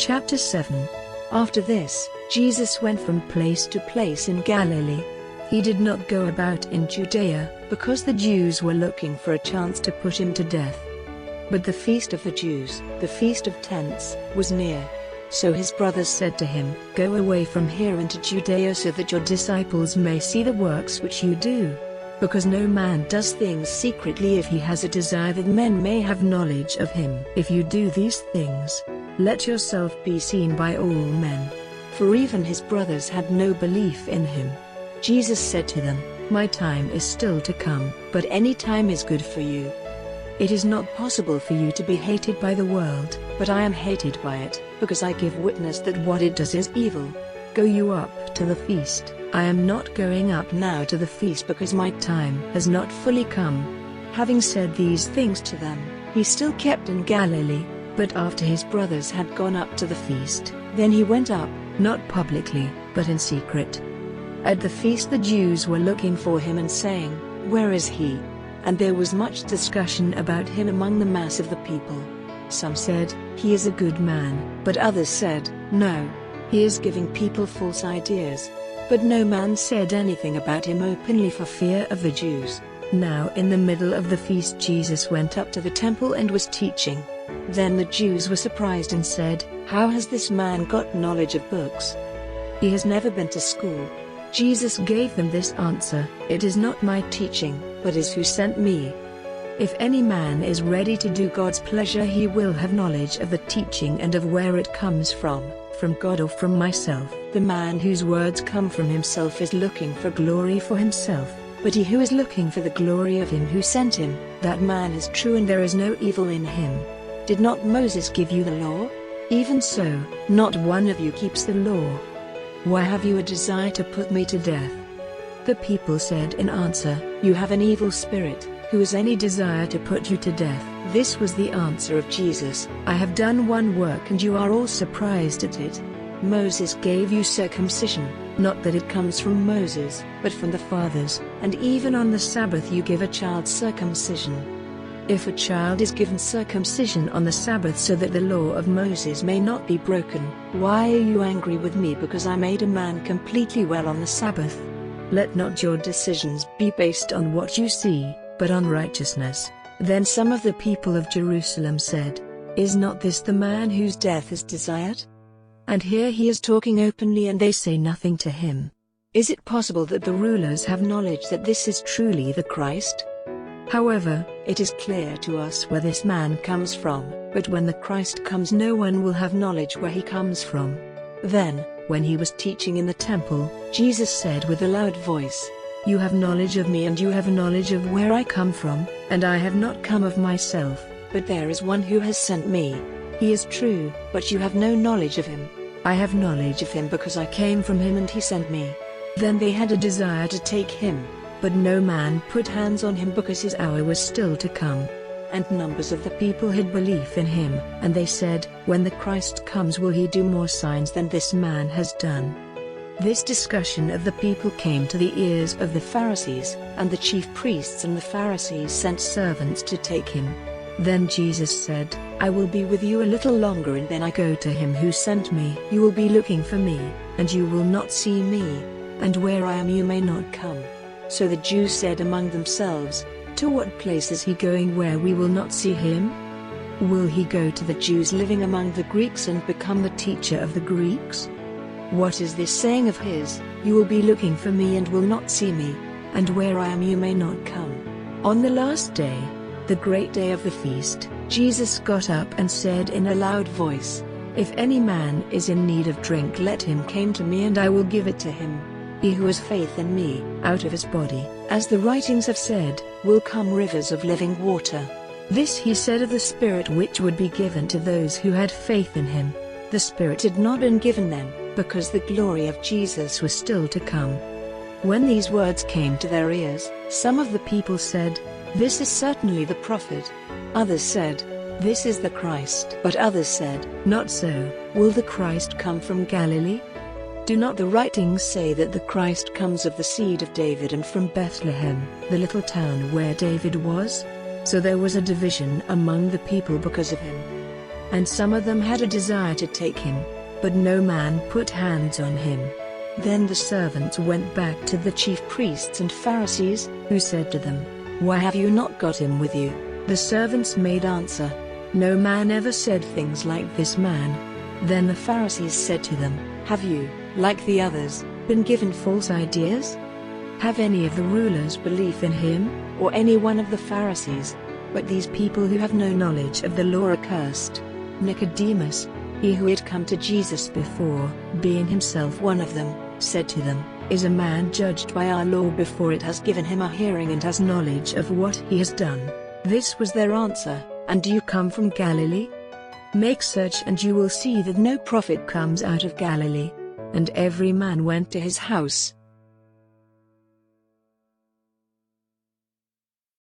Chapter 7. After this, Jesus went from place to place in Galilee. He did not go about in Judea, because the Jews were looking for a chance to put him to death. But the feast of the Jews, the Feast of Tents, was near. So his brothers said to him, "Go away from here into Judea so that your disciples may see the works which you do. Because no man does things secretly if he has a desire that men may have knowledge of him. If you do these things, let yourself be seen by all men." For even his brothers had no belief in him. Jesus said to them, "My time is still to come, but any time is good for you. It is not possible for you to be hated by the world, but I am hated by it, because I give witness that what it does is evil. Go you up to the feast. I am not going up now to the feast because my time has not fully come." Having said these things to them, he still kept in Galilee, but after his brothers had gone up to the feast, then he went up, not publicly, but in secret. At the feast the Jews were looking for him and saying, "Where is he?" And there was much discussion about him among the mass of the people. Some said, "He is a good man," but others said, "No, he is giving people false ideas." But no man said anything about him openly for fear of the Jews. Now in the middle of the feast Jesus went up to the temple and was teaching. Then the Jews were surprised and said, "How has this man got knowledge of books? He has never been to school." Jesus gave them this answer, "It is not my teaching, but is who sent me. If any man is ready to do God's pleasure, he will have knowledge of the teaching and of where it comes from God or from myself. The man whose words come from himself is looking for glory for himself, but he who is looking for the glory of him who sent him, that man is true and there is no evil in him. Did not Moses give you the law? Even so, not one of you keeps the law. Why have you a desire to put me to death?" The people said in answer, "You have an evil spirit. Who has any desire to put you to death?" This was the answer of Jesus, "I have done one work and you are all surprised at it. Moses gave you circumcision, not that it comes from Moses, but from the fathers, and even on the Sabbath you give a child circumcision. If a child is given circumcision on the Sabbath so that the law of Moses may not be broken, why are you angry with me because I made a man completely well on the Sabbath? Let not your decisions be based on what you see, but on righteousness." Then some of the people of Jerusalem said, "Is not this the man whose death is desired? And here he is talking openly and they say nothing to him. Is it possible that the rulers have knowledge that this is truly the Christ? However, it is clear to us where this man comes from, but when the Christ comes no one will have knowledge where he comes from." Then, when he was teaching in the temple, Jesus said with a loud voice, "You have knowledge of me and you have knowledge of where I come from, and I have not come of myself, but there is one who has sent me. He is true, but you have no knowledge of him. I have knowledge of him because I came from him and he sent me." Then they had a desire to take him, but no man put hands on him because his hour was still to come. And numbers of the people had belief in him, and they said, "When the Christ comes will he do more signs than this man has done?" This discussion of the people came to the ears of the Pharisees, and the chief priests and the Pharisees sent servants to take him. Then Jesus said, "I will be with you a little longer and then I go to him who sent me. You will be looking for me, and you will not see me, and where I am you may not come." So the Jews said among themselves, "To what place is he going where we will not see him? Will he go to the Jews living among the Greeks and become the teacher of the Greeks? What is this saying of his, 'You will be looking for me and will not see me, and where I am you may not come'?" On the last day, the great day of the feast, Jesus got up and said in a loud voice, "If any man is in need of drink let him come to me and I will give it to him. He who has faith in me, out of his body, as the writings have said, will come rivers of living water." This he said of the Spirit which would be given to those who had faith in him. The Spirit had not been given them, because the glory of Jesus was still to come. When these words came to their ears, some of the people said, "This is certainly the prophet." Others said, "This is the Christ." But others said, "Not so. Will the Christ come from Galilee? Do not the writings say that the Christ comes of the seed of David and from Bethlehem, the little town where David was?" So there was a division among the people because of him. and some of them had a desire to take him, but no man put hands on him. Then the servants went back to the chief priests and Pharisees, who said to them, "Why have you not got him with you?" The servants made answer, "No man ever said things like this man." Then the Pharisees said to them, "Have you, like the others, been given false ideas? Have any of the rulers belief in him, or any one of the Pharisees? But these people who have no knowledge of the law are cursed." Nicodemus, he who had come to Jesus before, being himself one of them, said to them, "Is a man judged by our law before it has given him a hearing and has knowledge of what he has done?" This was their answer, "And do you come from Galilee? Make search and you will see that no prophet comes out of Galilee." And every man went to his house.